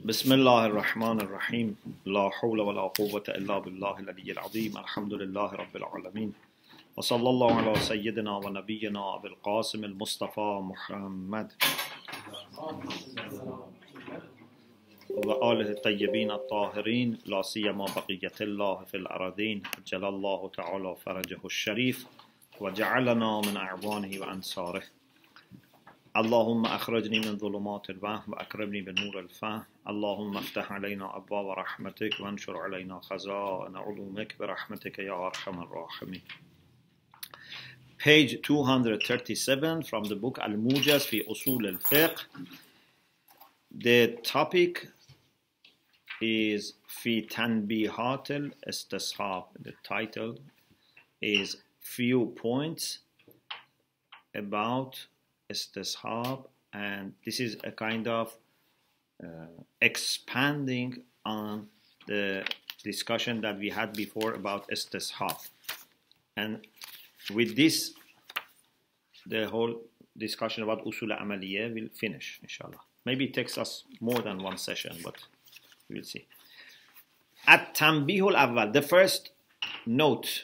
بسم الله الرحمن الرحيم لا حول ولا قوة إلا بالله العلي العظيم الحمد لله رب العالمين وصلى الله على سيدنا ونبينا أبي القاسم المصطفى محمد وآله الطيبين الطاهرين لا سيما بقية الله في الأراضين عجل الله تعالى فرجه الشريف وجعلنا من أعوانه وأنصاره اللهم أخرجني من ظلمات الوهم وأكرمني بنور الفهم اللهم افتح علينا أبواب رحمتك وانشر علينا خزائن علومك برحمتك يا أرحم الراحمين. Page 237 from the book Al-Mujaz في Usul al-Fiqh. The topic is في تنبيهات الاستصحاب. The title is few points about istishab, and this is a kind of expanding on the discussion that we had before about istishab. And with this, the whole discussion about usul amaliyah will finish, inshallah. Maybe it takes us more than one session, but we will see. At-tanbih al-awwal, the first note,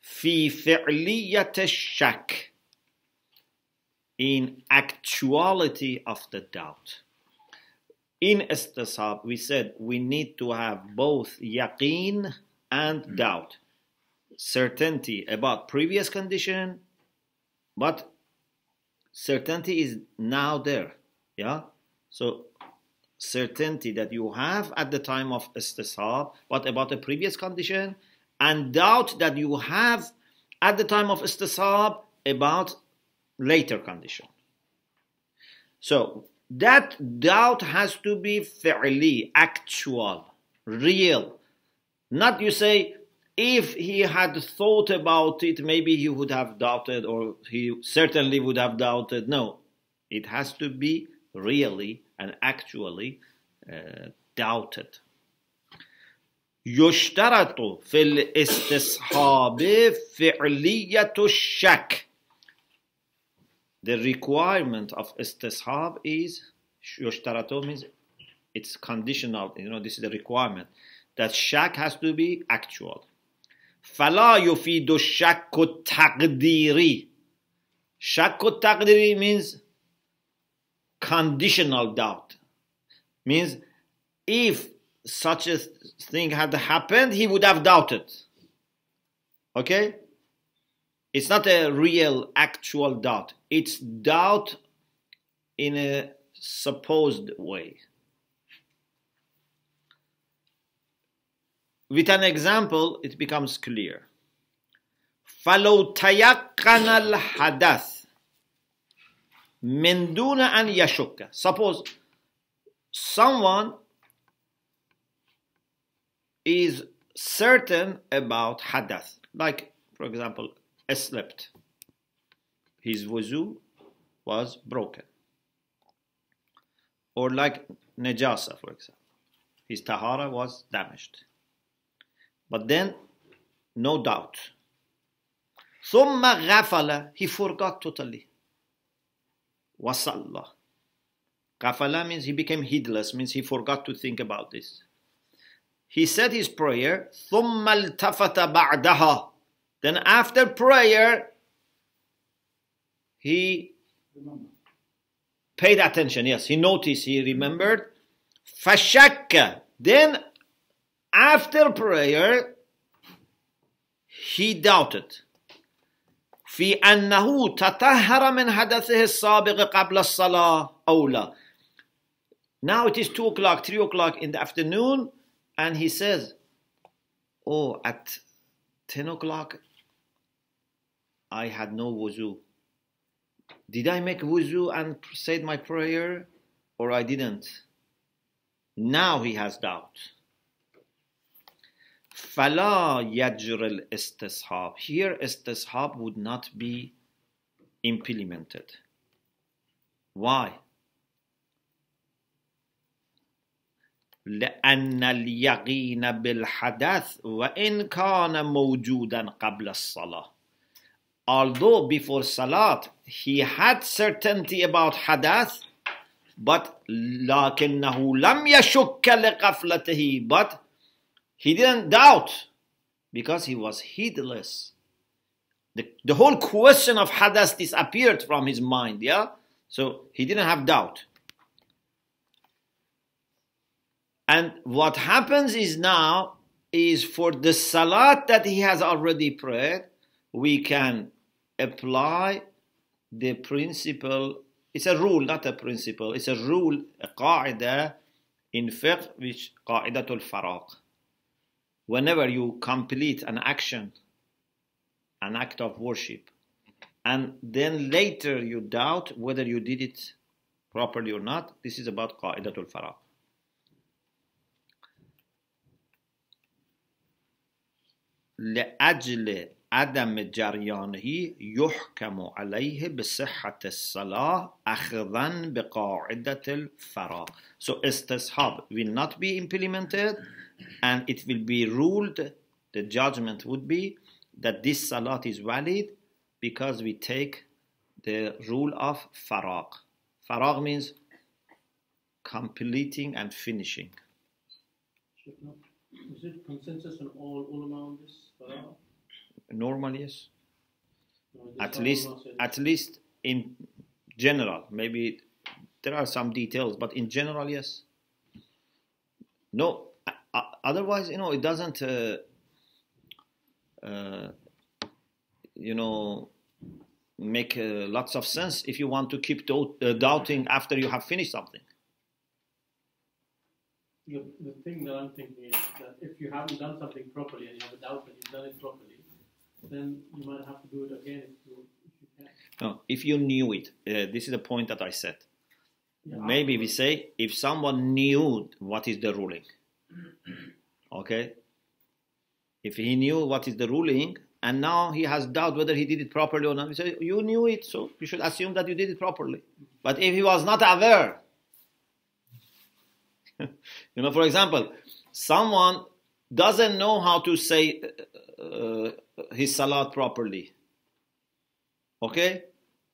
fi fi'liyat ash-shak, in actuality of the doubt. In istishab, we said we need to have both yaqeen and doubt. Certainty about previous condition, but certainty is now there. Yeah? So, certainty that you have at the time of istishab, but about the previous condition, and doubt that you have at the time of istishab about later condition. So that doubt has to be fi'li, actual, real. Not you say, if he had thought about it, maybe he would have doubted, or he certainly would have doubted. No, it has to be really and actually doubted. يشترط في الاستصحاب فعلية الشك. The requirement of istishab is, yushtaratu means it's conditional, this is the requirement, that shak has to be actual. فَلَا يُفِيدُ الشَّكُّ التَّقْدِيرِ. Shak al-taqdiri means conditional doubt. Means if such a thing had happened, he would have doubted. Okay? It's not a real, actual doubt. It's doubt in a supposed way. With an example, it becomes clear. فَلَوْ تَيَقَّنَ الْحَدَث مِنْ دُونَ أَنْ يَشُكَّ. Suppose someone is certain about hadath. Like, for example, slept. His wuzu was broken. Or like najasa, for example. His tahara was damaged. But then, no doubt. ثُمَّ غَفَلَ. He forgot totally. وَصَلَّى. غَفَلَ means he became heedless, means he forgot to think about this. He said his prayer. ثُمَّ الْتَفَتَ بَعْدَهَا. Then after prayer, he paid attention. Yes, he noticed, he remembered. فَشَكَّ. Then after prayer, he doubted. في أنه تطهر من حدثه السابق قبل الصلاة أو لا. Now it is 2 o'clock, 3 o'clock in the afternoon, and he says, oh, at 10 o'clock, I had no wuzu. Did I make wuzu and said my prayer, or I didn't? Now he has doubt. فَلَا يَجْرِ الْإِسْتِصْحَابِ. Here istishab would not be implemented. Why? لأن اليقين بالحدث وإن كان موجودا قبل الصلاة. Although before salat he had certainty about hadath, but لكنه لم يشك لغفلته, but he didn't doubt because he was heedless. The whole question of hadas disappeared from his mind, yeah? So he didn't have doubt. And what happens is now, is for the salat that he has already prayed, we can apply the principle. It's a rule, not a principle. It's a rule, a qaida in fiqh, which qa'idatul faraq. Whenever you complete an action, an act of worship, and then later you doubt whether you did it properly or not, this is about qa'idatul faraq. لأجل عدم جريانه يحكم عليه بصحة الصلاة أخذا بقاعدة الفراغ. So istishab will not be implemented, and it will be ruled, the judgment would be that this salat is valid because we take the rule of faragh. Faragh means completing and finishing. Is it consensus on all ulama on this? Normally, yes. At least in general. Maybe there are some details, but in general, yes. No, otherwise, it doesn't, make lots of sense if you want to keep doubting after you have finished something. The thing that I'm thinking is that if you haven't done something properly and you have a doubt that you've done it properly, then you might have to do it again if you can. No, if you knew it. This is the point that I said. Yeah, maybe we say if someone knew what is the ruling. Okay? If he knew what is the ruling and now he has doubt whether he did it properly or not, we say you knew it, so you should assume that you did it properly. But if he was not aware, for example, someone doesn't know how to say his salat properly. Okay?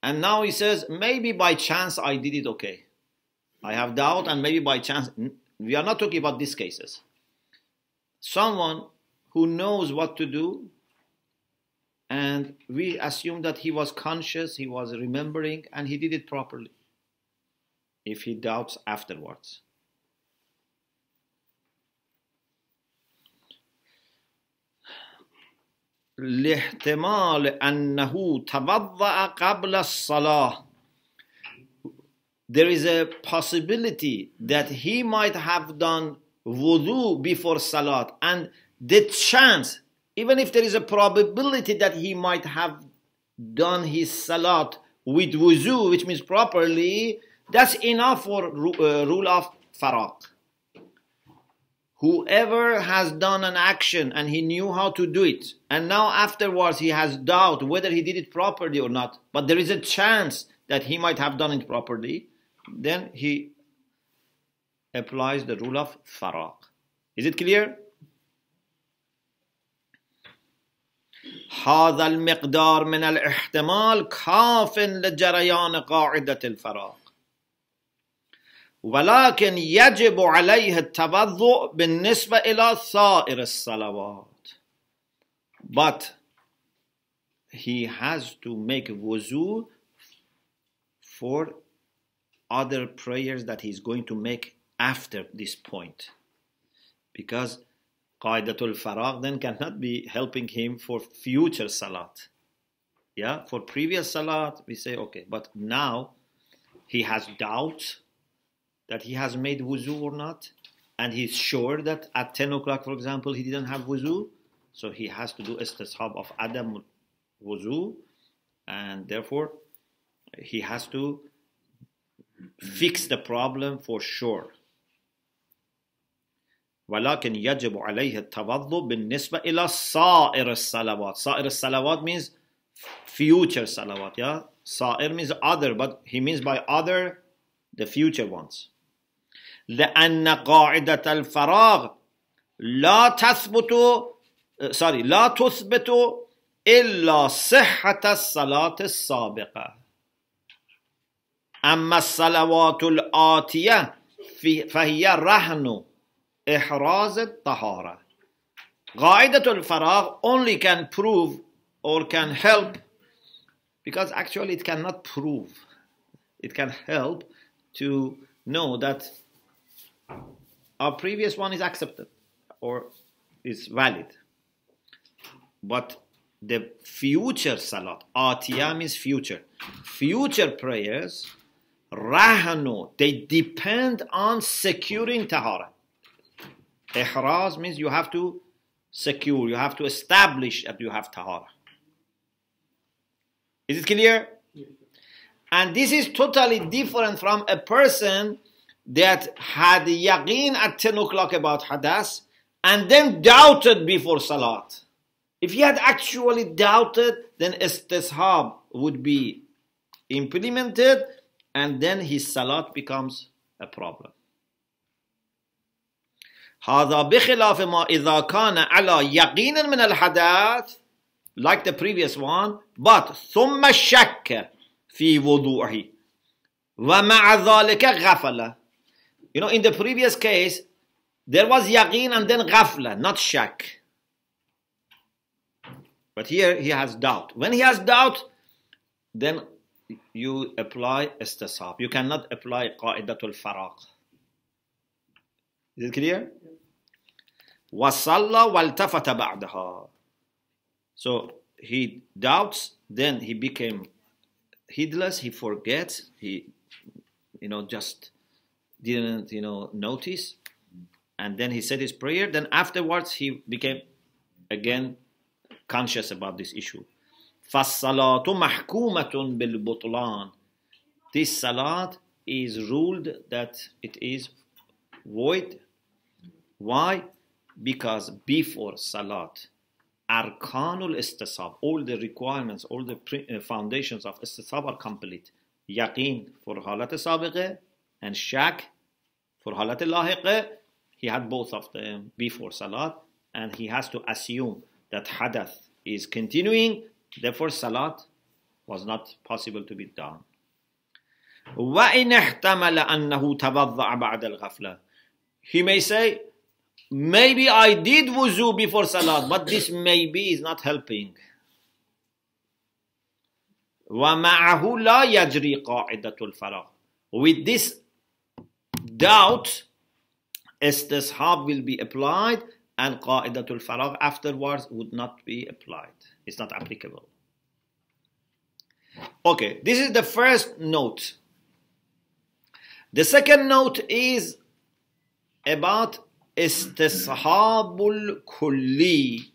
And now he says, maybe by chance I did it okay. I have doubt and maybe by chance. We are not talking about these cases. Someone who knows what to do, and we assume that he was conscious, he was remembering, and he did it properly. If he doubts afterwards. لاحتمال أنه توضأ قبل الصلاة. There is a possibility that he might have done wudu before salat, and the chance, even if there is a probability that he might have done his salat with wudu, which means properly, that's enough for rule of faraq. Whoever has done an action and he knew how to do it, and now afterwards he has doubt whether he did it properly or not, but there is a chance that he might have done it properly, then he applies the rule of faraq. Is it clear? هذا المقدار من الاحتمال كاف لجريان قاعدة الفراق. ولكن يجب عليه التوضؤ بالنسبة إلى سائر الصلوات. But he has to make wuzu for other prayers that he's going to make after this point. Because Qaidatul Faraq then cannot be helping him for future salat. Yeah, for previous salat we say okay, but now he has doubts that he has made wuzu or not, and he's sure that at 10 o'clock, for example, he didn't have wuzu, so he has to do istishab of adam wuzu, and therefore he has to fix the problem for sure. ولكن يجب عليه التوضؤ بالنسبة إلى سائر الصلوات. سائر الصلوات means future salawat. Yeah, سائر means other, but he means by other the future ones. لأن قاعدة الفراغ لا تثبت إلا صحة الصلاة السابقة. أما الصلوات الآتية فهي رهن إحراز الطهارة. قاعدة الفراغ only can prove or can help, because actually it cannot prove. It can help to know that our previous one is accepted or is valid. But the future salat, atiyah means future. Future prayers, rahanu, they depend on securing tahara. Ihraz means you have to secure, you have to establish that you have tahara. Is it clear? Yes. And this is totally different from a person that had yaqeen at 10 o'clock about hadas and then doubted before salat. If he had actually doubted, then istishab would be implemented and then his salat becomes a problem. هذا بخلاف ما إذا كان على يقين من الحدث, like the previous one, but ثم الشك في وضوعه ومع ذلك غفلة. You know, in the previous case, there was yaqeen and then ghafla, not shak. But here he has doubt. When he has doubt, then you apply istishab. You cannot apply qa'idatul faraq. Is it clear? وَصَلَّى وَالْتَفَتَ بَعْدَهَا. So he doubts, then he became heedless, he forgets, he just didn't notice, and then he said his prayer. Then afterwards he became again conscious about this issue. فَالصَّلَاةُ مَحْكُومَةٌ بِالْبُطْلَانِ. This salat is ruled that it is void. Why? Because before salat, arkanul istishab, all the requirements, all the foundations of istishab are complete. Yaqeen for halat sabiqah and shak for halat lahiqah. He had both of them before salat, and he has to assume that hadath is continuing, therefore salat was not possible to be done. وَإِنْ احْتَمَلَ أَنَّهُ تَوَضَّعَ بَعْدَ الْغَفْلَةِ. He may say, maybe I did wuzu before salat, but this maybe is not helping. وَمَعَهُ لَا يَجْرِي قَاعِدَةُ الْفَرَاغِ. With this doubt, istishab will be applied, and qa'idatul faragh afterwards would not be applied. It's not applicable. Okay, this is the first note. The second note is about istishabul kulli.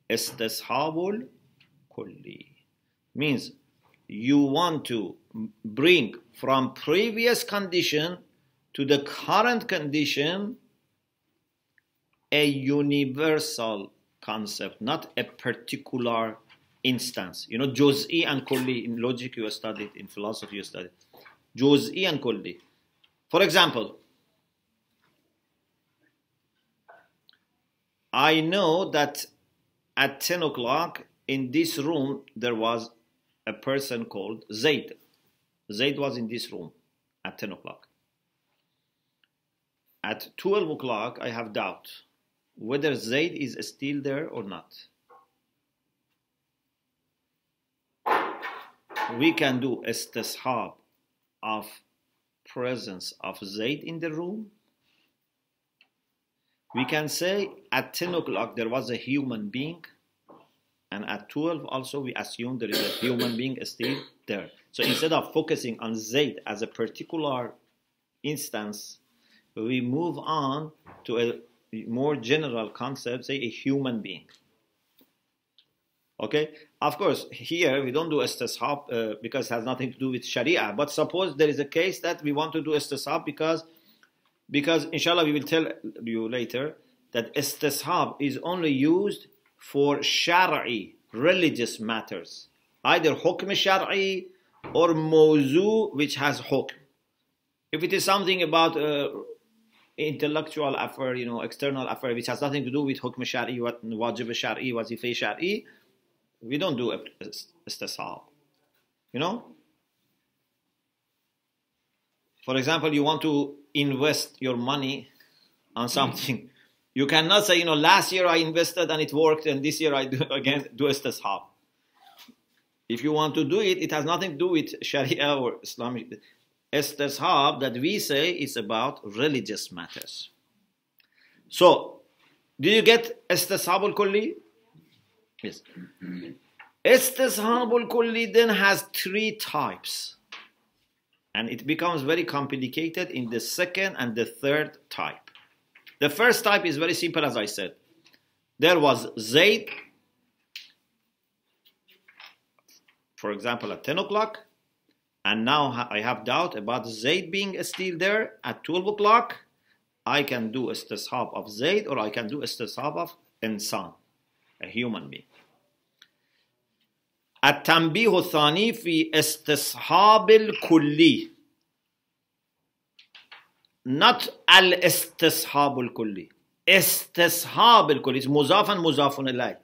Istishabul kulli means you want to bring from previous condition to the current condition a universal concept, not a particular instance. You know, juz'i and kulli, in logic you studied, in philosophy you studied. Juz'i and kulli. For example, I know that at 10 o'clock in this room there was a person called Zaid. Zaid was in this room at 10 o'clock. At 12 o'clock I have doubt whether Zaid is still there or not. We can do istishab of presence of Zaid in the room. We can say at 10 o'clock there was a human being, and at 12 also we assume there is a human being still there. So instead of focusing on Zaid as a particular instance, we move on to a more general concept, say a human being. Okay, of course here we don't do istishab because it has nothing to do with Sharia, but suppose there is a case that we want to do istishab because inshallah we will tell you later that istishab is only used for Shari'i, religious matters, either hukm Shari'i or mawzu which has hukm. If it is something about intellectual affair, external affair which has nothing to do with hukm Shari'i, wajib Shari'i, wazifah Shari'i, we don't do istishab. For example, you want to invest your money on something. You cannot say, last year I invested and it worked, and this year I do istishab. If you want to do it, it has nothing to do with Sharia or Islamic. Istishab that we say is about religious matters. So, do you get istishab al-kulli? Yes. Istishab al-kulli then has 3 types. And it becomes very complicated in the second and the third type. The first type is very simple, as I said. There was Zayd, for example, at 10 o'clock, and now I have doubt about Zayd being still there at 12 o'clock. I can do istishab of Zayd, or I can do istishab of insan, a human being. التنبيه الثاني في استصحاب الكلي. Not al-istishaab al-kulli. Istishab al-kulli. It's muzafan muzafun ilayh.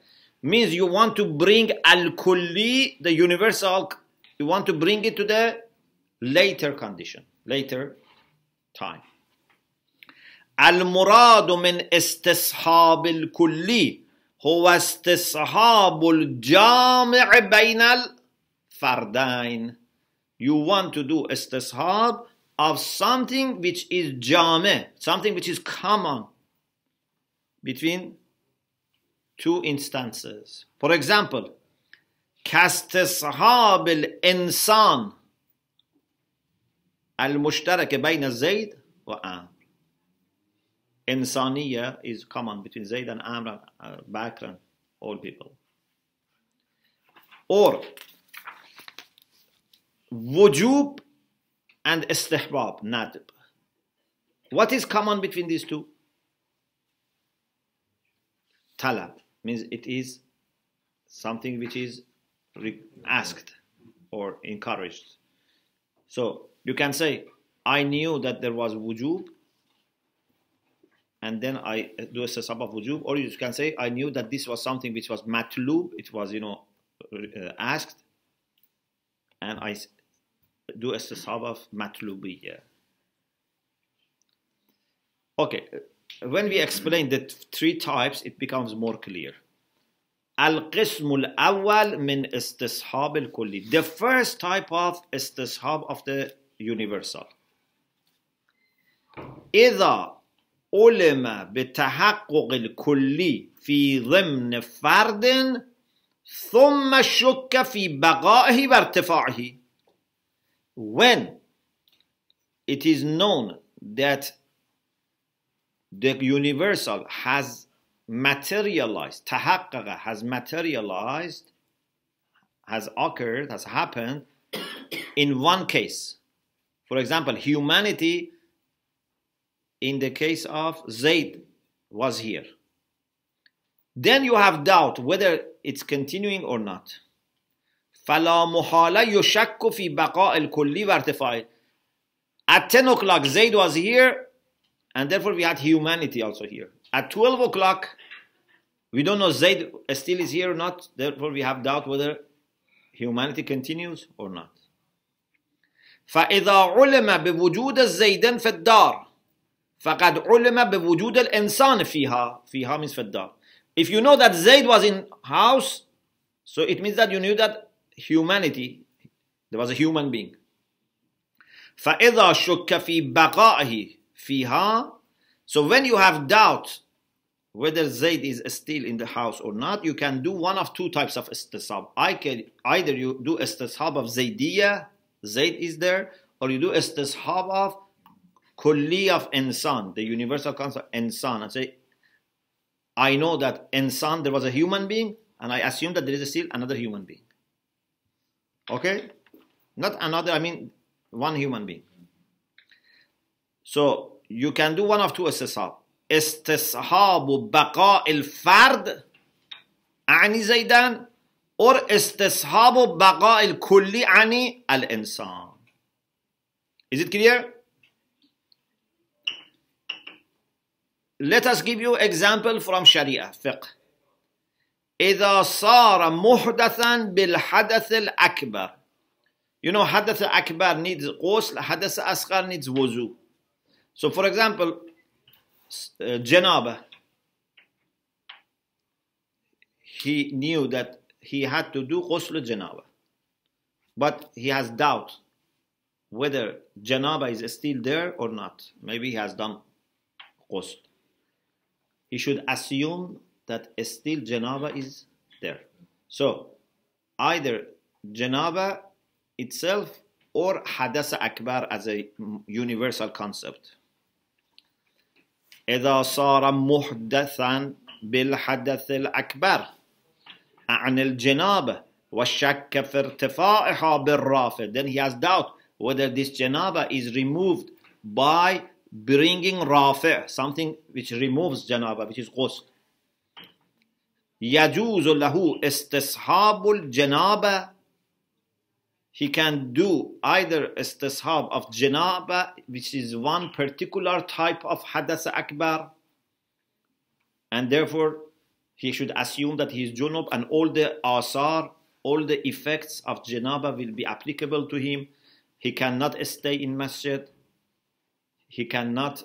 Means you want to bring al-kulli, the universal, you want to bring it to the later condition, later time. Al-muradu min istishab al-kulli هو استصحاب الجامع بين الفردين. You want to do istishab of something which is jami, something which is common between 2 instances. For example, كاستصحاب الإنسان المشترك بين زيد وعمر. Insaniya is common between Zayd and Amr, Bakr, and all people. Or wujub and istihbab, nadb. What is common between these 2? Talab means it is something which is asked or encouraged. So you can say, I knew that there was wujub, and then I do a istishab of wujub. Or you can say, I knew that this was something which was matlub, it was, asked, and I do a istishab of matlubiyya. Okay, when we explain the 3 types, it becomes more clear. Al-qism al-awwal min istishab al-kulli. The first type of istishab of the universal. إذا علم بتحقق الكلي في ضمن فرد ثم شك في بقائه وارتفاعه. When it is known that the universal has materialized, تحقق has materialized, has occurred, has happened in one case. For example, humanity in the case of Zayd was here. Then you have doubt whether it's continuing or not. فَلَا مُحَالَ يُشَكُّ فِي بَقَاءِ الْكُلِّ وَارْتِفَاعِ. At 10 o'clock, Zayd was here, and therefore we had humanity also here. At 12 o'clock, we don't know Zayd still is here or not, therefore we have doubt whether humanity continues or not. فَإِذَا عُلِمَ بِوُجُودَ الزَّيْدَيْنِ فِي الدَّارِ فَقَدْ عُلِمَ بِوُجُودَ الْإِنسَانِ فِيهَا. فِيهَا means فِي الدَّارِ. If you know that Zayd was in house, so it means that you knew that humanity, there was a human being. فَإِذَا شُكَّ فِي بَقَائِهِ فِيهَا. So when you have doubt whether Zayd is still in the house or not, you can do one of 2 types of istishab. Either you do istishab of Zaydiyya, Zayd is there, or you do istishab of kulli of insan, the universal concept insan, and say, I know that insan, there was a human being, and I assume that there is still another human being. Okay? Not another, I mean one human being. So you can do one of 2 istishab. Istishabu baqa al-fard ani Zaydan, or istishabu baqa al-kulli ani al-insan. Is it clear? Let us give you example from Sharia fiqh. إذا صار محدثا بالحدث الأكبر You know, Hadath Akbar needs ghusl, Hadath Asghar needs wuzu. So for example, Janaba, he knew that he had to do ghusl Janaba, but he has doubt whether Janaba is still there or not. Maybe he has done ghusl. He should assume that still Janaba is there. So either Janaba itself or Hadath Akbar as a universal concept. إذا صار محدثا بالحدث الأكبر عن الجنابة والشك في ارتفاعها بالرافع. Then he has doubt whether this janaba is removed by bringing rafi', something which removes janaba, which is ghusl. يجوز له استصحاب الجنابة. He can do either istishab of janaba, which is one particular type of hadath akbar, and therefore he should assume that he is junub, and all the asar, all the effects of janaba will be applicable to him. He cannot stay in masjid. He cannot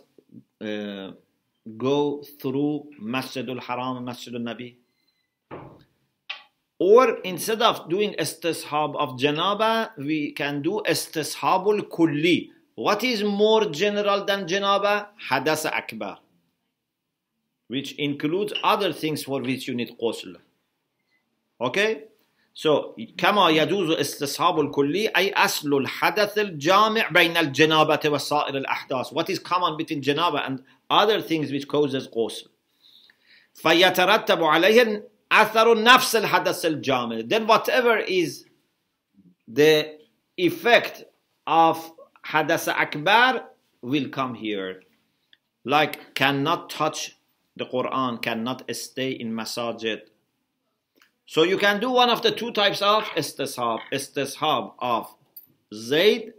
go through Masjidul Haram, Masjidul Nabi. Or instead of doing istishab of janaba, we can do istishabul kulli. What is more general than janaba? Hadath akbar, which includes other things for which you need ghusl. Okay? So, كما يجوز استصحاب الكلي أي أصل الحدث الجامع بين الجنابة وسائر الأحداث. What is common between janaba and other things which causes ghusl. فيترتب عليه أثر نفس الحدث الجامع. Then whatever is the effect of hadath akbar will come here. Like cannot touch the Quran, cannot stay in masajid. So you can do one of the two types of istishab. Istishab of Zayd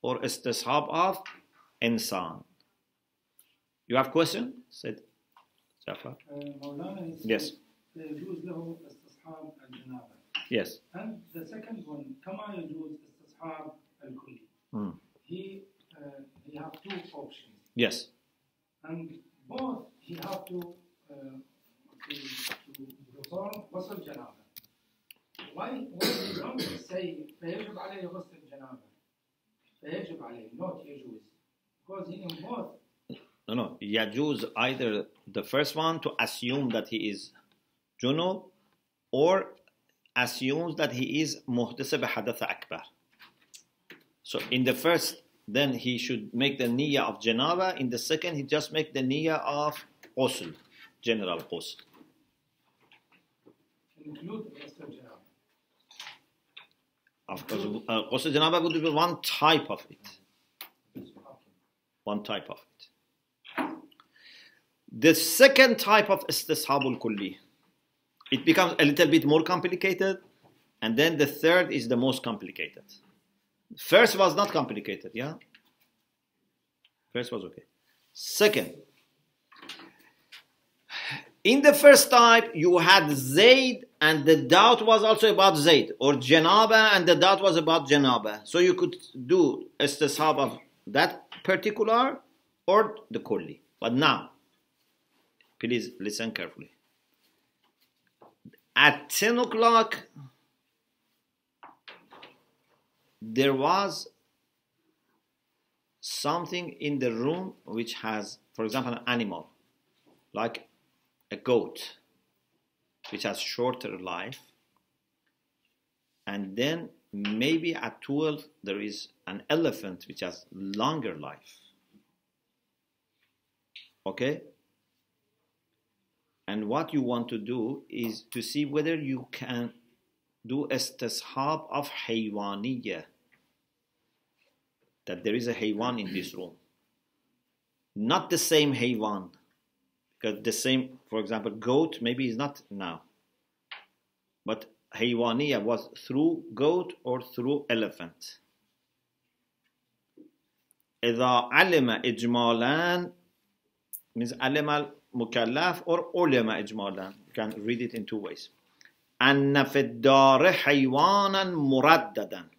or istishab of insan. You have question? Said Jafar. Yes. يجوز له استصحاب الجنابة. Yes. And the second one, كما يجوز استصحاب الكلي. He have two options. Yes. And both he have to perform غسل الجنابة. Why we don't say فيجب عليه غسل الجنابة. فيجب عليه, not يجوز. Because he in both. No. يجوز either the first one to assume that he is junub, or assumes that he is muhdasa bihadath akbar. So in the first, then he should make the niyyah of janaba. In the second, he just make the niyyah of ghusl, general ghusl. Include ghusl janaba. Of course, ghusl janaba would be one type of it. One type of it. The second type of istishabul kulli, it becomes a little bit more complicated, and then the third is the most complicated. First was not complicated, yeah? First was okay. Second, in the first type, you had Zayd, and the doubt was also about Zayd, or Janaba, and the doubt was about Janaba. So you could do istishab of that particular, or the kulli. But now, please listen carefully. At 10 o'clock, there was something in the room which has, for example, an animal, like a goat, which has shorter life. And then maybe at 12, there is an elephant which has longer life. Okay? And what you want to do is to see whether you can do istishab of haywaniyya, that there is a haywan in this room. Not the same haywan, because the same, for example, goat maybe is not now. But haywaniyya was through goat or through elephant. إذا علم إجمالا means علم مكلف or علم إجمالا. You can read it in two ways. أن في الدار حيوانا مرددا.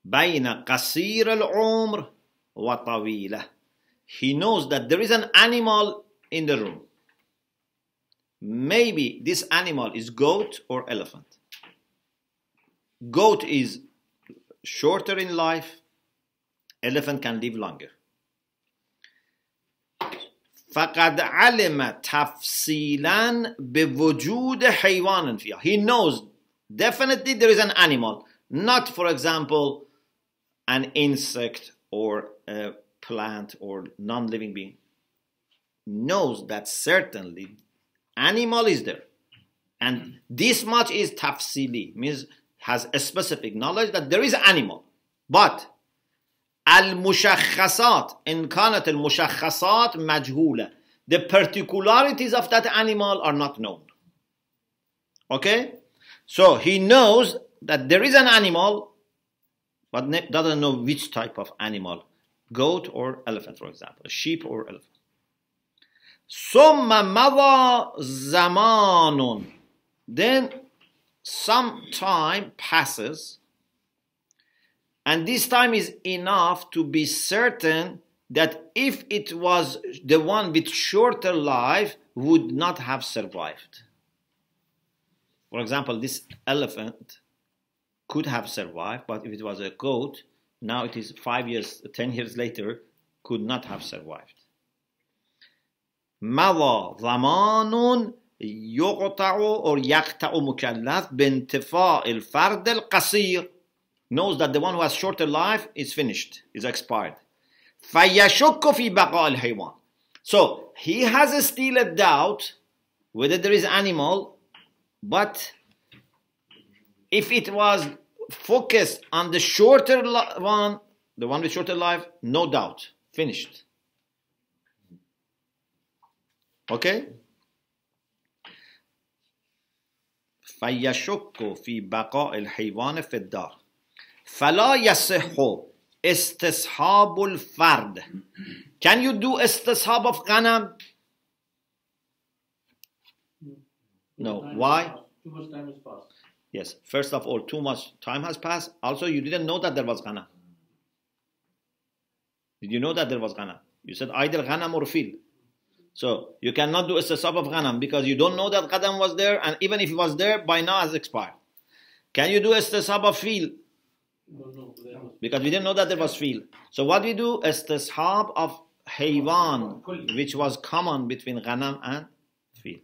بين قصير العمر وطويله. He knows that there is an animal in the room. Maybe this animal is goat or elephant. Goat is shorter in life. Elephant can live longer. فقد علم تفصيلا بوجود حيوان فيها. He knows definitely there is an animal, not for example an insect or a plant or non-living being. Knows that certainly animal is there, and this much is tafsili, means has a specific knowledge that there is animal. But al-mushakhasat, in kanat al-mushakhasat majhula, the particularities of that animal are not known. Okay, so he knows that there is an animal, but doesn't know which type of animal, goat or elephant, for example, a sheep or elephant. ثم مضى زمان, then some time passes, and this time is enough to be certain that if it was the one with shorter life would not have survived. For example, this elephant could have survived, but if it was a goat, now it is 5 years, 10 years later, could not have survived. مضى زمان يقطع or يقطع مكلف بانتفاء الفرد القصير, knows that the one who has shorter life is finished, is expired. فيشك في بقاء الحيوان. So he has still a doubt whether there is animal, but if it was focused on the shorter one, the one with shorter life, no doubt, finished. Okay? فيشك في بقاء الحيوان في الدار فلا يصح استصحاب الفرد. Can you do استصحاب of غنم? No. Why? Too much time has passed. Yes. First of all, too much time has passed. Also, you didn't know that there was ghanam. Did you know that there was ghanam? You said either ghanam or fil. So you cannot do istisab of ghanam because you don't know that ghanam was there, and even if it was there, by now has expired. Can you do istisab of fil? No. Because we didn't know that there was fil. So what we do, istishab of haywan, which was common between ghanam and fil.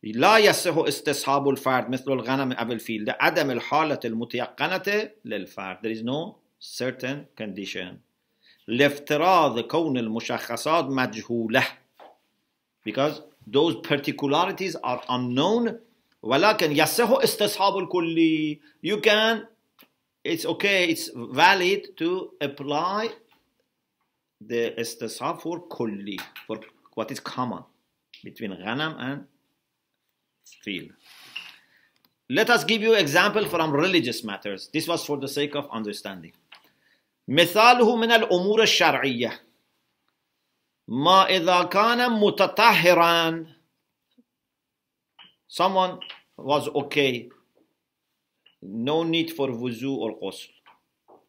لا يصح استصحاب الفرد مثل الغنم أو الفيل لعدم الحالة المتيقنة للفرد. There is no certain condition. لافتراض كون المشخصات مجهولة, because those particularities are unknown. ولكن يصح استصحاب الكلي. You can, it's okay, it's valid to apply the istishab for kulli, for what is common between ghanam and fil. Let us give you example from religious matters. This was for the sake of understanding. مثاله من الأمور الشرعية ما إذا كان متطهرا. Someone was okay, no need for wuzu or ghusl,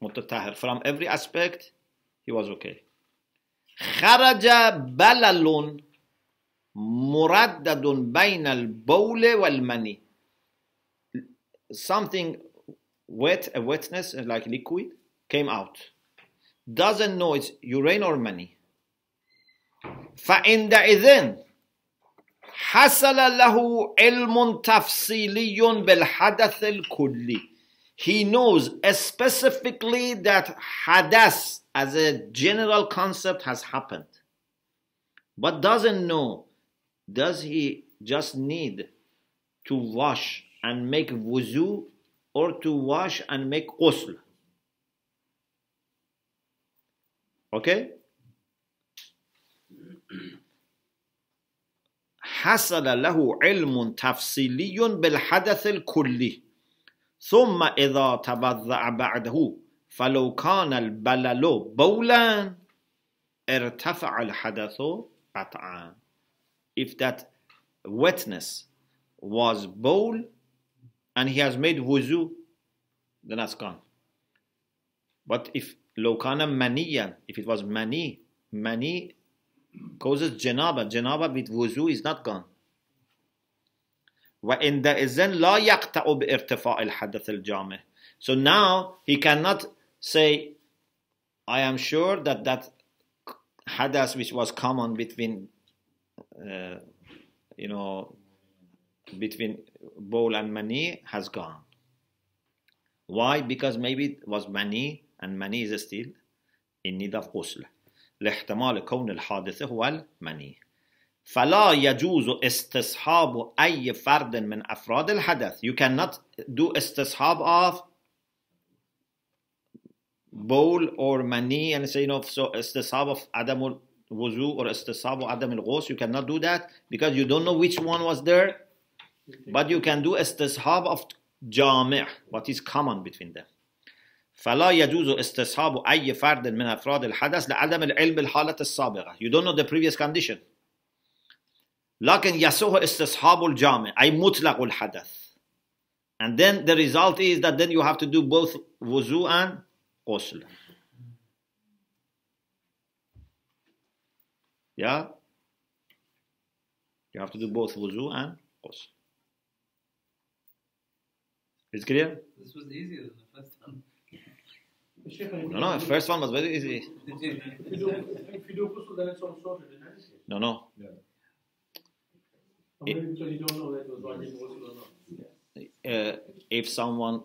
متطهر, from every aspect he was okay. خرج بلل مردد بين البول والمني. Something wet, a wetness like liquid, came out. Doesn't know it's urine or mani. فعندئذ حصل له علم تفصيلي بالحدث الكلي. He knows specifically that hadath as a general concept has happened, but doesn't know, does he just need to wash and make wuzu or to wash and make ghusl? Okay? حصل له علم تفصيلي بالحدث الكلي ثم إذا تبضع بعده فلو كان البلل بولا ارتفع الحدث قطعا. If that wetness was bowl and he has made wuzu, then that's gone. But if لو كان منيا, if it was mani, mani causes janaba. Janaba with wuzu is not gone. وعندئذ لا يقطع بارتفاع الحدث الجامع. So now he cannot say, I am sure that that hadath which was common between, between bowl and mani has gone. Why? Because maybe it was mani, and mani is still in need of ghusl. لاحتمال كون الحادثة هو المني. فلا يجوز استصحاب أي فرد من أفراد الحدث. You cannot do استصحاب of bowl or mani and say, so استصحاب of عدم الوضوء or استصحاب عدم الغسل. You cannot do that because you don't know which one was there. But you can do استصحاب of جامع, what is common between them. فلا يجوز استصحاب أي فرد من أفراد الحدث لعدم العلم بالحالة السابقة. You don't know the previous condition. لكن يصح استصحاب الجامع أي مطلق الحدث. And then the result is that then you have to do both wuzu and ghusl. Yeah? You have to do both wuzu and ghusl. Is it clear? This was easier than the first one. No, the first one was very easy. If you do ghusl, then it's all sorted, isn't it? No. Or maybe because you don't know that it was wajib ghusl or not. If someone,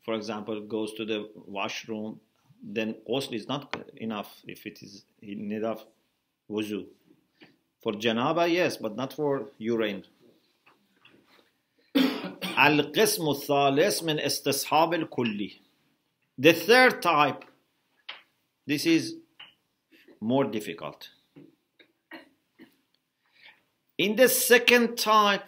for example, goes to the washroom, then ghusl is not enough if it is in need of wuzu. For janaba, yes, but not for urine. القسم الثالث من استصحاب الكلي. The third type, this is more difficult. In the second type,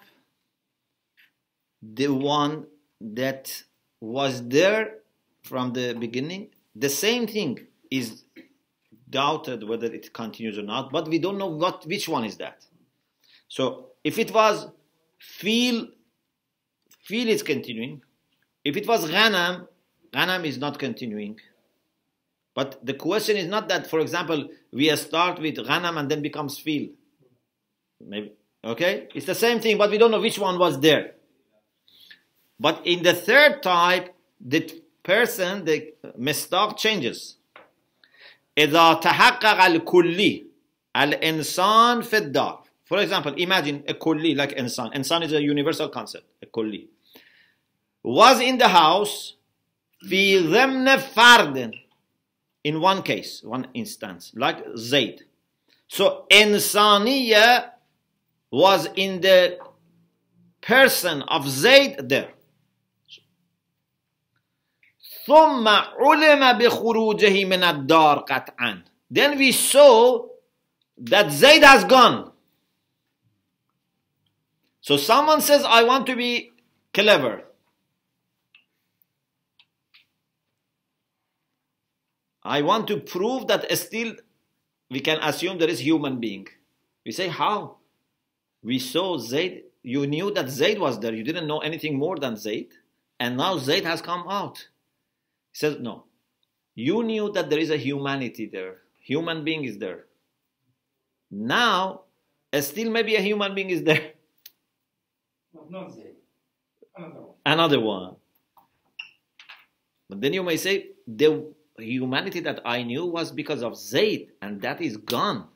the one that was there from the beginning, the same thing is doubted whether it continues or not, but we don't know which one is that. So if it was feel is continuing. If it was ghanam is not continuing. But the question is not that, for example, we start with ghanam and then becomes feel. Maybe, okay? It's the same thing, but we don't know which one was there. But in the third type, the person, the mistaq changes. إذا تحقق الكلي الإنسان في الدار. For example, imagine a kulli like insan. Insan is a universal concept, a kulli. Was in the house في ضمن فرد, in one case, one instance, like Zayd. So insaniya was in the person of Zayd there. ثم علم بخروجه من الدار قطعا. Then we saw that Zayd has gone. So someone says, I want to be clever. I want to prove that still we can assume there is human being. We say, how? We saw Zayd. You knew that Zayd was there. You didn't know anything more than Zayd. And now Zayd has come out. He says, no. You knew that there is a humanity there. Human being is there. Now, still maybe a human being is there. Not Zayd. Another one. Another one. But then you may say, the humanity that I knew was because of Zayd, and that is gone.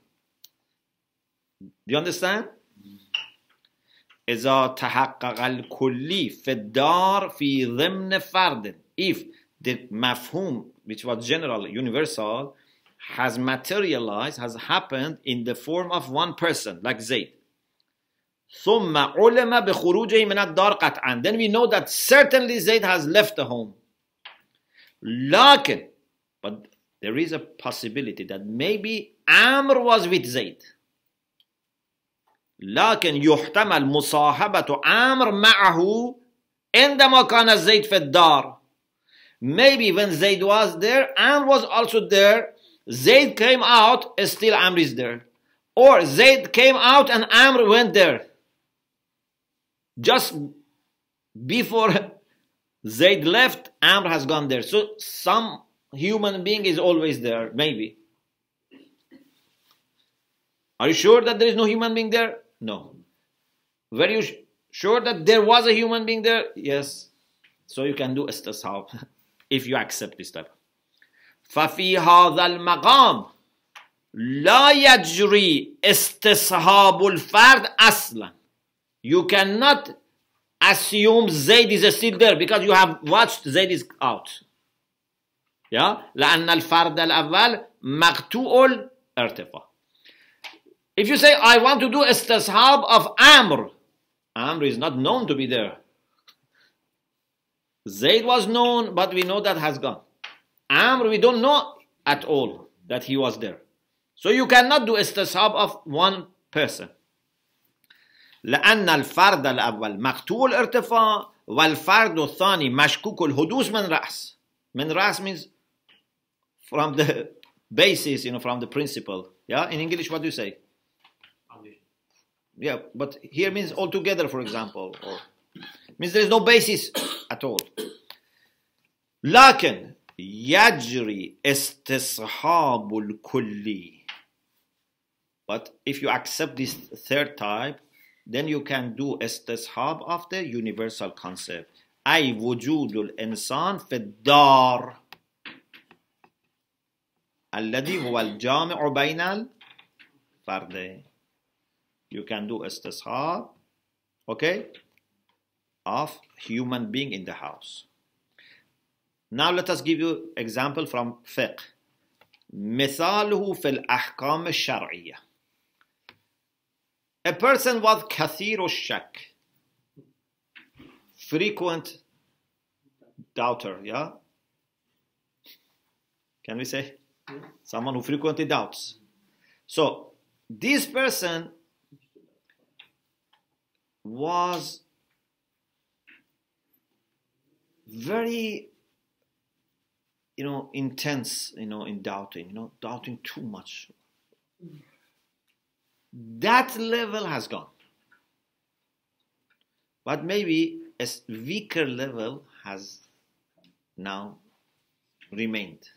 Do you understand? إذا تحقق الكلي في الدار في ضمن فرد. If the mafhum, which was general, universal, has materialized, has happened in the form of one person, like Zayd. ثم علم بخروجه من الدار قطعا. Then we know that certainly Zayd has left the home. لكن, but there is a possibility that maybe Amr was with Zayd. لكن يحتمل مصاحبة عامر معه عندما كان زيد في الدار. Maybe when Zayd was there, Amr was also there. Zayd came out, still Amr is there. Or Zayd came out and Amr went there. Just before Zayd left, Amr has gone there. So some human being is always there, maybe. Are you sure that there is no human being there? No. Were you sure that there was a human being there? Yes. So you can do istishab if you accept this type. فَفِي هَذَا الْمَقَامِ لَا يَجْرِي اسْتِصْحَابُ الْفَرْدِ أَصْلًا. You cannot assume Zayd is still there because you have watched Zayd is out. Yeah? لأن الفرد الأول مقطوع الارتفاع. If you say, I want to do istishab of Amr, Amr is not known to be there. Zayd was known, but we know that has gone. Amr, we don't know at all that he was there. So you cannot do istishab of one person. لأن الفرد الأول مقطوع الارتفاع والفرد الثاني مشكوك الحدوث من رأس. من رأس means from the basis, from the principle. Yeah, in English, what do you say? Yeah, but here means altogether, for example, or means there is no basis at all. لكن يجري استصحاب الكلي. But if you accept this third type, then you can do istishab of the universal concept. أي وجود الإنسان في الدار الذي هو الجامع بين الفردين. You can do istishab, okay, of human being in the house. Now let us give you example from fiqh. مثاله في الأحكام الشرعية. A person was كثير الشك, frequent doubter, yeah? Can we say? Someone who frequently doubts. So, this person was very, intense, in doubting, doubting too much. That level has gone. But maybe a weaker level has now remained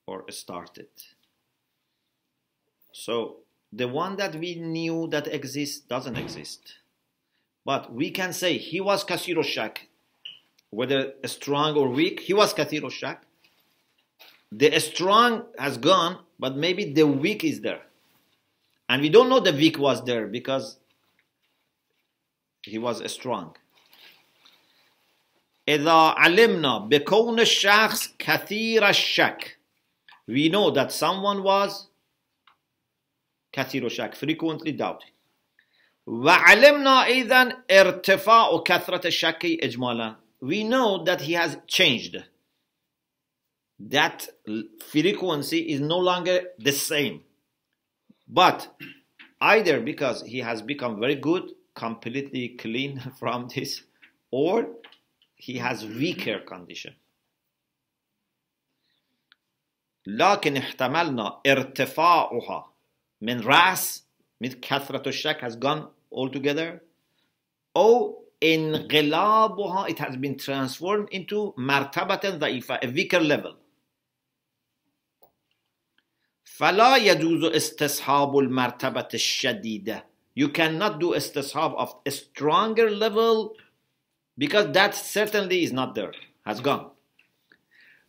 or started. So the one that we knew that exists doesn't exist. But we can say he was kathir al-shak. Whether strong or weak, he was kathir al-shak. The strong has gone, but maybe the weak is there. And we don't know the weak was there because he was strong. إذا علمنا بكون الشخص كثير الشك. We know that someone was كثير الشك, frequently doubting. وعلمنا إذن ارتفاع كثرة الشك إجمالا. We know that he has changed. That frequency is no longer the same. But either because he has become very good, completely clean from this, or he has weaker condition. لكن احتملنا ارتفاعها من رأس, من كثرة الشك has gone altogether, or انقلابها, it has been transformed into مرتبة ضعيفة, a weaker level. فلا يجوز استصحاب المرتبة الشديدة. You cannot do istishab of a stronger level because that certainly is not there, has gone.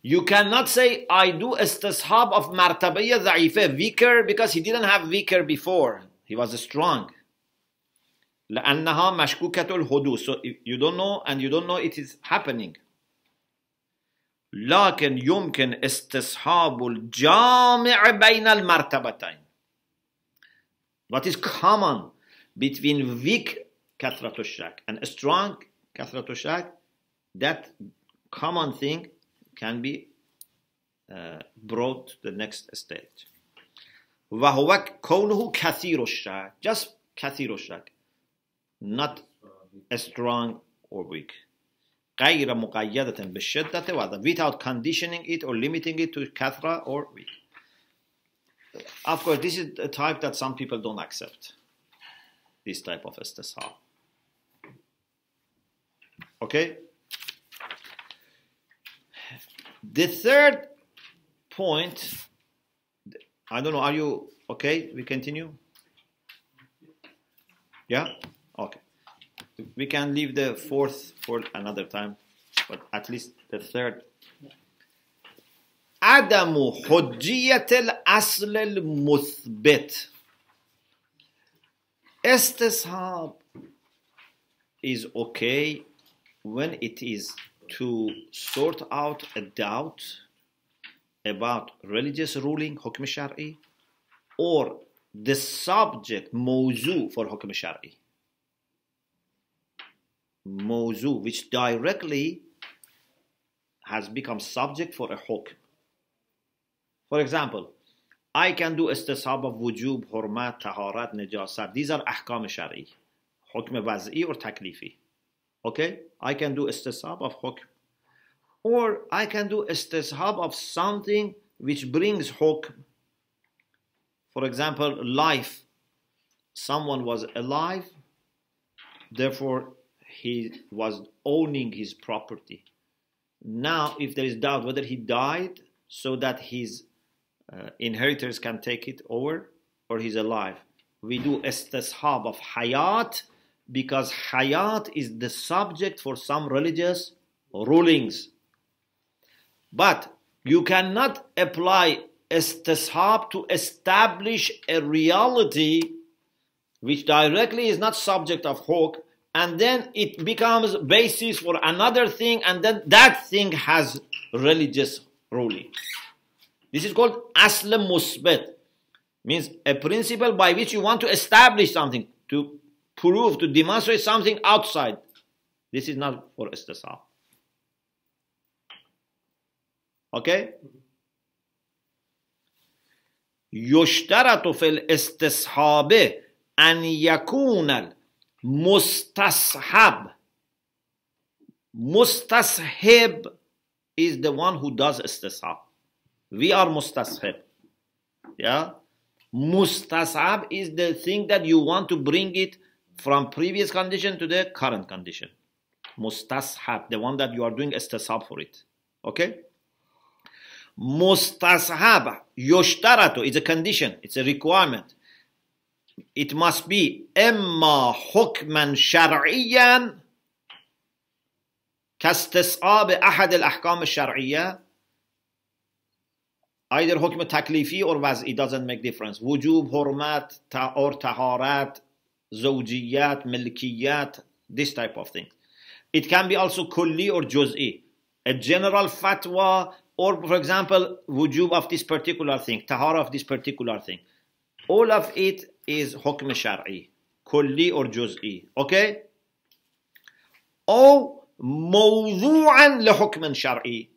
You cannot say, I do istishab of martabiyya dha'ifa, weaker, because he didn't have weaker before. He was strong. لأنها مشكوكة الحدوث. So you don't know, and you don't know it is happening. لكن يمكن استصحاب الجامع بين المرتبتين. What is common between weak كثرة الشك and strong كثرة الشك, that common thing can be brought to the next stage. وهو كونه كثير الشك, just كثير الشك, not strong or weak. غير مقيدة بالشدة وضع, without conditioning it or limiting it to كثرة or weak. Of course, this is a type that some people don't accept. This type of istishab. Okay? The third point, I don't know, are you okay? We continue? Yeah? Okay. We can leave the fourth for another time, but at least the third. عدم حجية الأصل المثبت. Istishab is okay when it is to sort out a doubt about religious ruling, حكم شرعي, or the subject, موضوع for حكم شرعي. موضوع, which directly has become subject for a حكم. For example, I can do istishab of wujub, hurmat, taharat, najasat. These are ahkam shari, hukm waz'i or taklifi. Okay? I can do istishab of hukm. Or I can do istishab of something which brings hukm. For example, life. Someone was alive, therefore he was owning his property. Now, if there is doubt whether he died so that his inheritors can take it over, or he's alive, we do istishab of hayat, because hayat is the subject for some religious rulings. But you cannot apply istishab to establish a reality which directly is not subject of hukm, and then it becomes basis for another thing, and then that thing has religious ruling. This is called asl musbit, means a principle by which you want to establish something, to prove, to demonstrate something outside. This is not for istishab. Okay? يشترط في الاستصحاب أن يكون المستصحب. Mustashib is the one who does istishab. We are mustashib. Yeah? Mustashab is the thing that you want to bring it from previous condition to the current condition. Mustashab, the one that you are doing istishab for it. Okay? Mustashab, yushtaratu, is a condition, it's a requirement. It must be إما حكما شرعيا كاستصحاب أحد الأحكام الشرعية, either حكم تكليفي or وضعي, it doesn't make difference. وجوب, حرمات, or طهارات, زوجيات, ملكيات, this type of thing. It can be also كلي or جزئي, a general fatwa, or for example وجوب of this particular thing, طهارة of this particular thing. All of it is حكم شرعي, كلي or جزئي. Okay? أو موضوعا لحكم شرعي.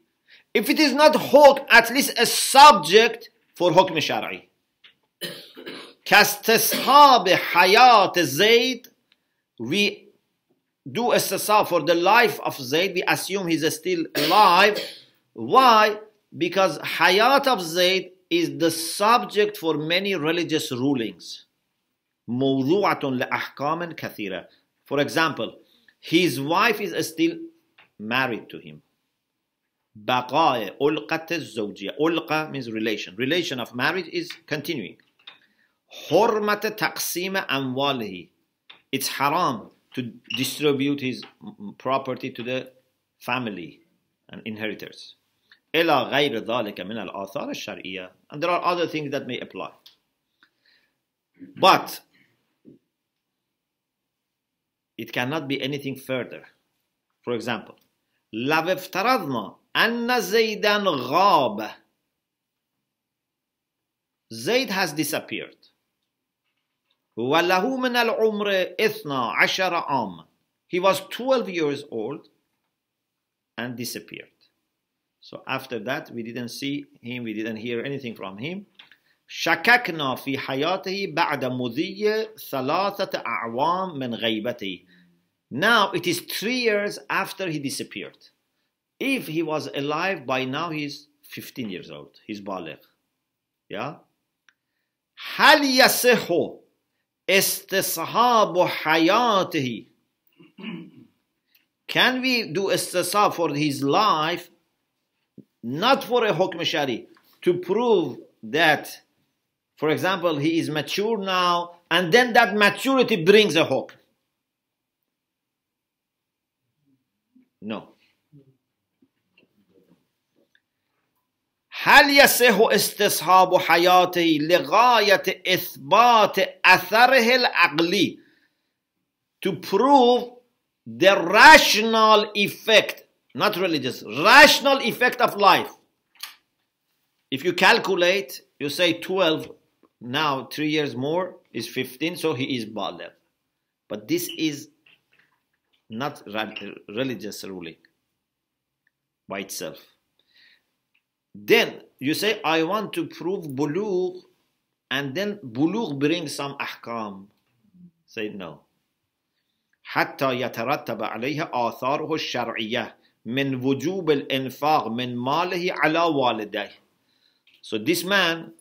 If it is not حكم, at least a subject for حكم شرعي. كاستصحاب حياة زيد, we do istisab for the life of Zayd, we assume he's still alive. Why? Because hayat of Zayd is the subject for many religious rulings. موضوعة لأحكام كثيرة. For example, his wife is still married to him. بقاء ألقة الزوجية. ألقة means relation. Relation of marriage is continuing. حرمة تقسيم أمواله. It's haram to distribute his property to the family and inheritors. إلى غير ذلك من الآثار الشرعية. And there are other things that may apply. But it cannot be anything further. For example, لو افترضنا أن زيدا غاب. Zayd has disappeared. وله من العمر 12 عام. He was 12 years old and disappeared. So after that, we didn't see him, we didn't hear anything from him. شككنا في حياته بعد مضي 3 أعوام من غيبته. Now it is 3 years after he disappeared. If he was alive by now, he's 15 years old. He's baligh. Yeah? هل يصح استصحاب حياته? Can we do istisab for his life not for a hukm shari, to prove that, for example, he is mature now, and then that maturity brings a hukm. No. هل يصح استصحاب حياته لغاية إثبات أثره العقلي, to prove the rational effect, not religious, rational effect of life. If you calculate, you say 12, now 3 years more is 15, so he is baligh. But this is not religious ruling by itself. Then you say, I want to prove bulugh, and then bulugh brings some ahkam. Say no. حتى يترتب عليها آثاره الشرعية من وجوب الإنفاق من ماله على والديه. So this man,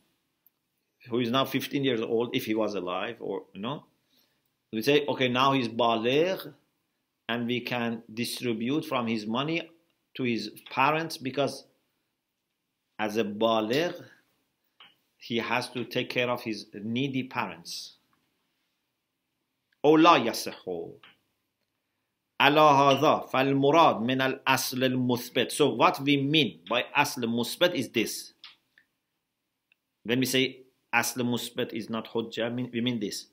who is now 15 years old, if he was alive, or we say, okay, now he's baligh, and we can distribute from his money to his parents, because as a baligh, he has to take care of his needy parents. أو لا يصح على هذا فالمراد من الأصل المثبت. So what we mean by أصل مثبت is this. When we say أصل مثبت is not hujjah, we mean this.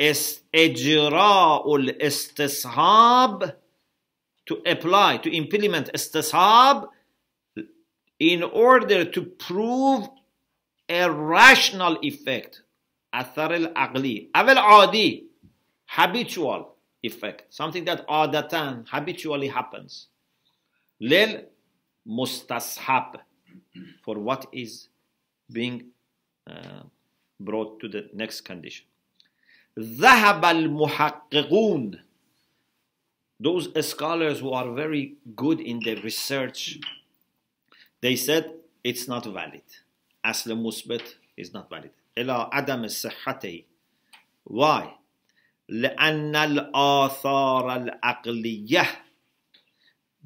إجراء الاستصحاب, to apply, to implement istisab in order to prove a rational effect. أثر العقلي أو العادي, habitual effect, something that adatan, habitually happens. Lil mustashab, for what is being brought to the next condition. ذهب المحققون, those scholars who are very good in their research, they said it's not valid. أصل مثبت is not valid. إلى عدم صحته. Why? لأن الآثار العقلية,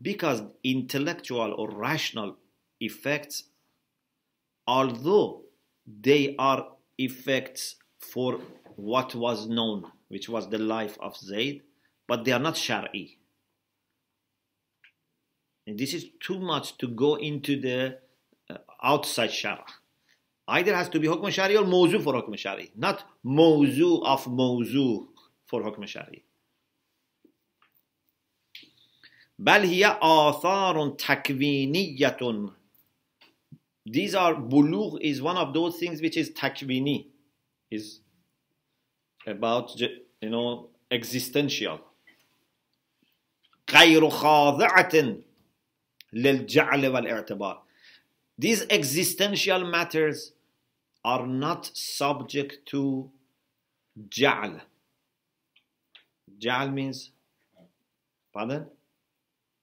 because intellectual or rational effects, although they are effects for what was known, which was the life of Zayd, but they are not shari. And this is too much to go into the outside shara. Either has to be hukm shari or mawzu for hukm shari, not mawzu of mawzu for hukm shari. بل هي آثار تكوينية. These are, bulugh is one of those things which is takwini, is about, existential. غير خاضعة للجعل والاعتبار. These existential matters are not subject to ja'al. Ja'al means, pardon?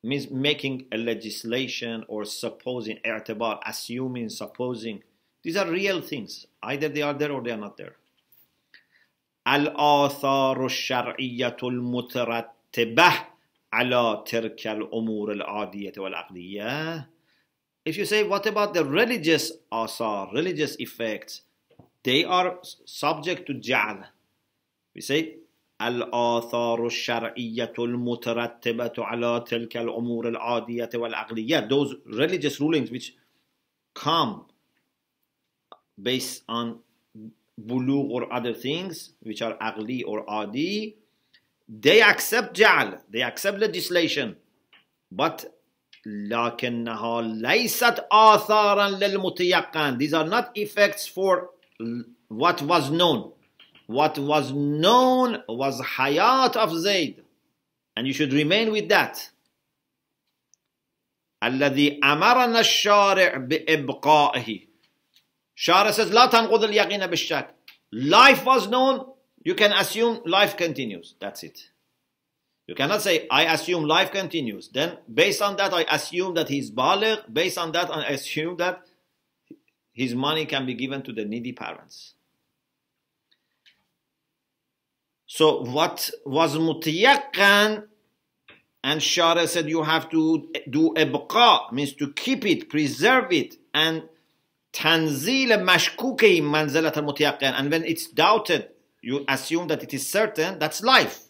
Means making a legislation or supposing, i'tibar, assuming, supposing. These are real things. Either they are there or they are not there. الآثار الشرعية المترتبة على تلك الأمور العادية والعقلية. If you say, what about the religious asar, religious effects? They are subject to ja'al. We say, الآثار الشرعية المترتبة على تلك الأمور العادية والعقلية. Those religious rulings which come based on bulugh or other things, which are aqli or adi, they accept ja'al, they accept legislation, but لكنها ليست آثارا للمتيقن. These are not effects for what was known. What was known was hayat of Zayd, and you should remain with that. الذي أمرنا الشارع بإبقائه. Shara says, لا تنقض اليقين بالشك. Life was known, you can assume life continues. That's it. You cannot say, I assume life continues. Then, based on that, I assume that he's baligh. Based on that, I assume that his money can be given to the needy parents. So, what was mutayakkan and Shara said you have to do ibqa, means to keep it, preserve it, and tanzil mashkuki manzalat al-mutayaqqin, and when it's doubted, you assume that it is certain, that's life.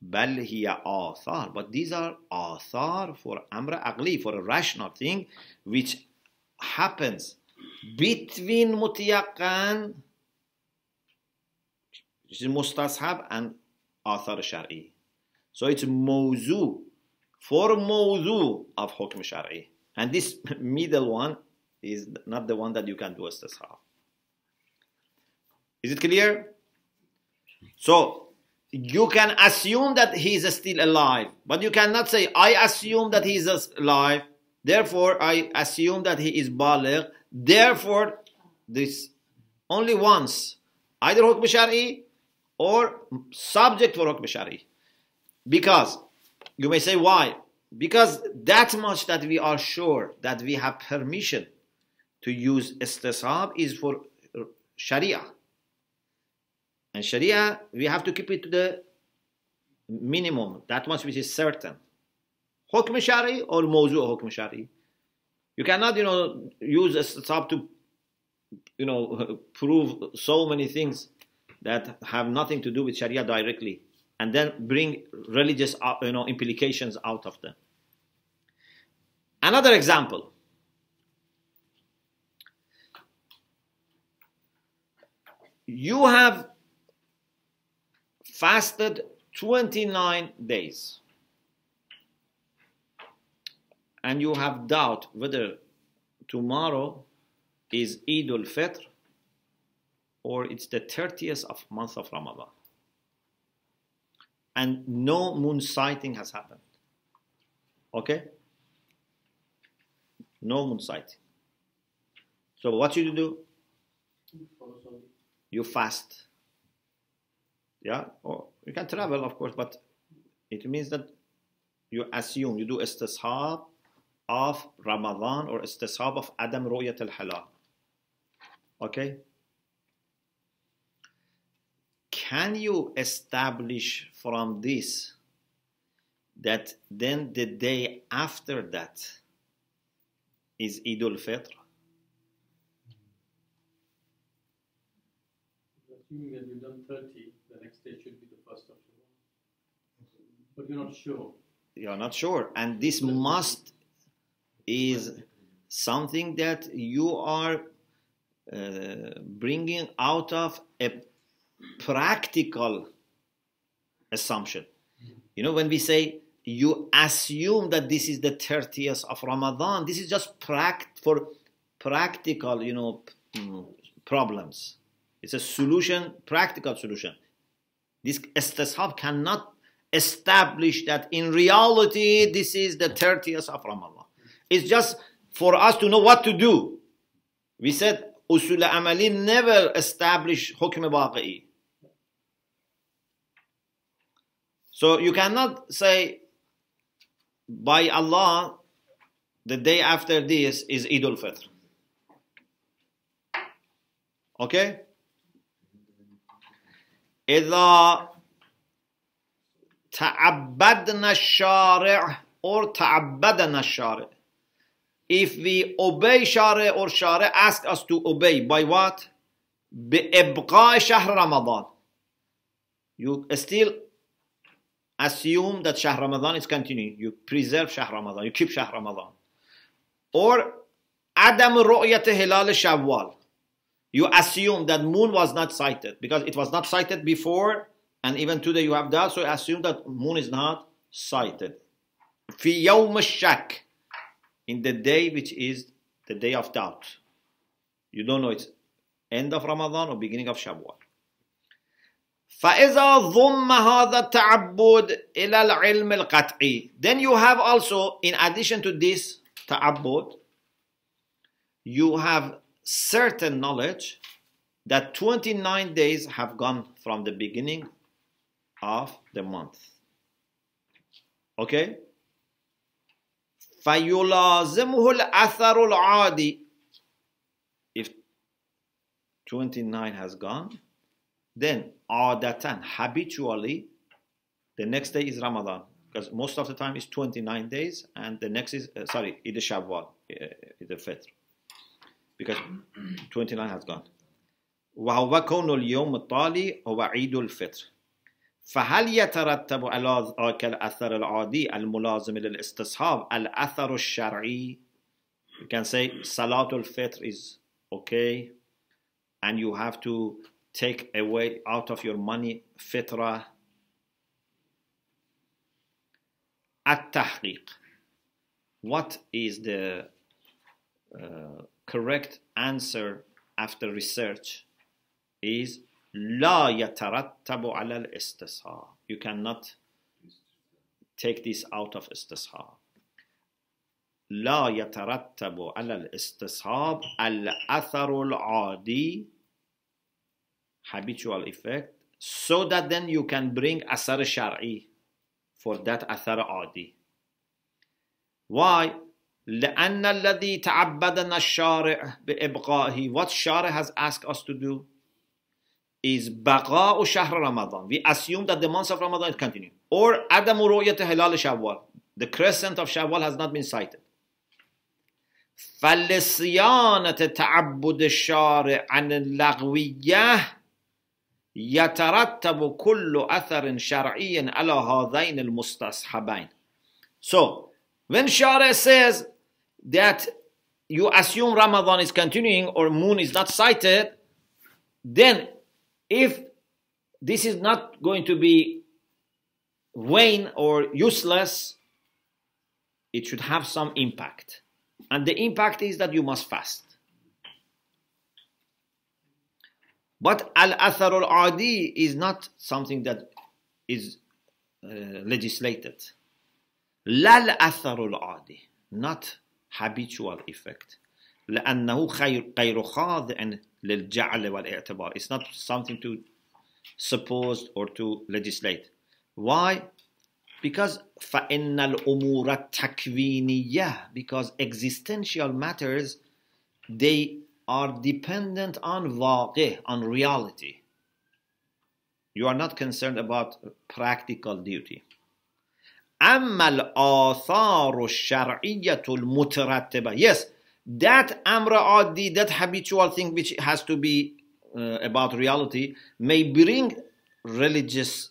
Bal hiya athar, but these are athar for amra aqli, for a rational thing, which happens between mutayaqqin, which is mustashab, and athar shar'i. So it's mawzu, for mawzu of hukm shar'i. And this middle one is not the one that you can do istishab. Is it clear? So you can assume that he is still alive, but you cannot say, I assume that he is alive, therefore I assume that he is baligh, therefore this only once, either hukm shar'i or subject for hukm shar'i. Because, you may say, why? Because that much that we are sure that we have permission to use istishab is for sharia. And sharia, we have to keep it to the minimum, that much which is certain. Hukm shari or mawzu hukm shari. You cannot, use istishab to, prove so many things that have nothing to do with sharia directly, and then bring religious, implications out of them. Another example. You have fasted 29 days, and you have doubt whether tomorrow is Eid al-Fitr or it's the 30th of month of Ramadan, and no moon sighting has happened. Okay? No moon sighting. So what should you do? You fast. Yeah? Or you can travel, of course, but it means that you assume, you do istishab of Ramadan or istishab of Adam Ru'yat al-Halal. Okay? Can you establish from this that then the day after that is Eid al-Fitr? Assuming that you've done 30, the next day should be the first of Shawwal. But you're not sure. You're not sure. And this must is something that you are bringing out of a practical assumption. When we say you assume that this is the 30th of Ramadan, this is just for practical, problems. It's a solution, practical solution. This istishab cannot establish that in reality this is the 30th of Ramadan. It's just for us to know what to do. We said Usul amali never establish hukm waqi'i. So you cannot say, by Allah, the day after this is Eid al-Fitr. Okay? إذا تعبدنا الشارع or تعبدنا الشارع. If we obey Shari or Shari ask us to obey, by what? بإبقاء شهر رمضان. You still assume that Shahr Ramadan is continuing. You preserve Shahr Ramadan. You keep Shahr Ramadan. Or Adam Ru'yat Hilal Shawwal. You assume that moon was not sighted because it was not sighted before, and even today you have that, so assume that moon is not sighted. في يوم الشك, in the day which is the day of doubt. You don't know it's end of Ramadan or beginning of Shawwal. فإذا ضم هذا التعبد إلى العلم القطعي. Then you have also, in addition to this ta'abbud, you have certain knowledge that 29 days have gone from the beginning of the month. Okay? فَيُلَازِمُهُ الْأَثَرُ الْعَادِي. If 29 has gone, then عادةً, habitually, the next day is Ramadan. because most of the time it's 29 days, and the next is, Eid Shawwal, Eid al-Fitr, because 29 has gone. وهو كون اليوم التالي هو عيد الفطر. فهل يترتب على ذاك الأثر العادي الملازم للاستصحاب الأثر الشرعي? You can say Salatul Fitr is okay, and you have to take away out of your money fitra. At-tahqiq. What is the correct answer after research is لا يترتب على الاستصحاب. You cannot take this out of istisxab. لا يترتب على الاستصحاب الأثر العادي, habitual effect, so that then you can bring أثر شرعي for that أثر عادي. Why? لأن الذي تعبدنا الشارع بإبقائه, what Shari has asked us to do is بقاء شهر Ramadan. We assume that the month of Ramadan is continuing. Or عدم رؤية هلال شوال, the crescent of Shawwal has not been sighted. فلصيانة تعبد الشارع عن اللغوية يترتب كل أثر شرعي على هذين المستصحبين. So, when Shari says that you assume Ramadan is continuing or moon is not sighted, then if this is not going to be vain or useless, it should have some impact. And the impact is that you must fast. But al-athar al-adi is not something that is legislated. La al-athar al-adi, not habitual effect. لأنه غير خاضع للجعل والاعتبار. It's not something to suppose or to legislate. Why? Because فإن الأمور التكوينية, because existential matters, they are dependent on واقع, on reality. You are not concerned about practical duty. أما الآثار الشرعية المترتبة, yes, that amr adi, that habitual thing which has to be about reality, may bring religious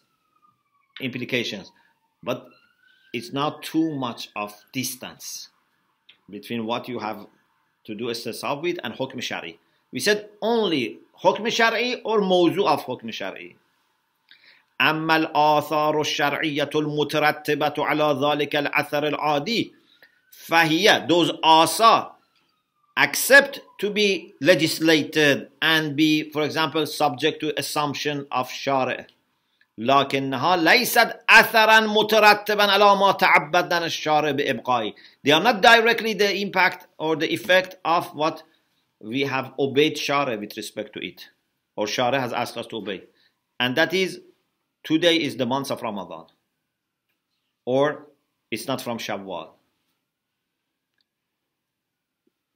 implications, but it's not too much of distance between what you have to do istisab with and hukm shari. We said only hukm shari or mawzu of hukm shari. أما الآثار الشرعية المترتبة على ذلك الأثر العادي فهي, those آثار accept to be legislated and be, for example, subject to assumption of shari. لكنها ليست أثرا مترتبا على ما تعبدنا الشارع بإبقائه. They are not directly the impact or the effect of what we have obeyed shari with respect to it, or shari has asked us to obey. And that is, today is the month of Ramadan, or it's not from Shawwal.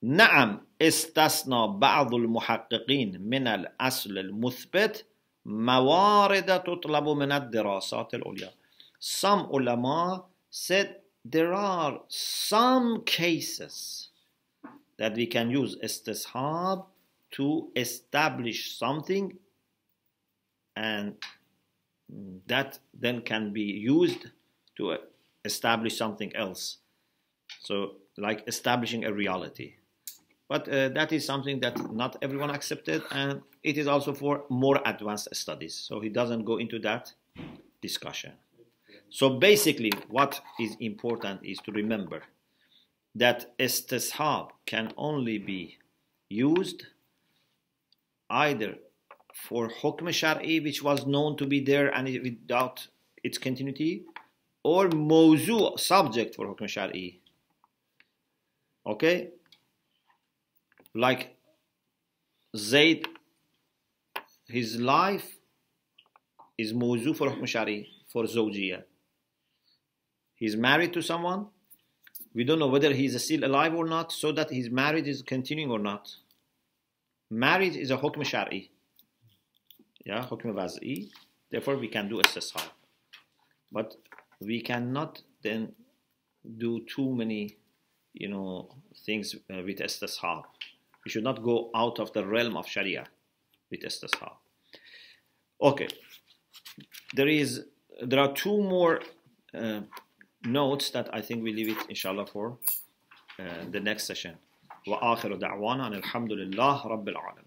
نعم استثنى بعض المحققين من الأصل المثبت موارد تطلب من الدراسات العليا. Some ulama said there are some cases that we can use istishab to establish something, and that then can be used to establish something else. So, like establishing a reality. But that is something that not everyone accepted, and it is also for more advanced studies. So he doesn't go into that discussion. So basically, what is important is to remember that istishab can only be used either for hukm shar'i, which was known to be there and without its continuity, or mawzu, subject for hukm shar'i. Okay? Like Zayd, his life is mawzu for hukm shari, for zawjiyah. He's married to someone. We don't know whether he's still alive or not, so that his marriage is continuing or not. Marriage is a hukm shari. Yeah, hukm waz'i. Therefore, we can do istishab. But we cannot then do too many, things with istishab. We should not go out of the realm of Sharia with istishab. Okay, there are two more notes that I think we leave it inshallah for the next session. وآخر دعوانا أن الحمد لله رب العالمين.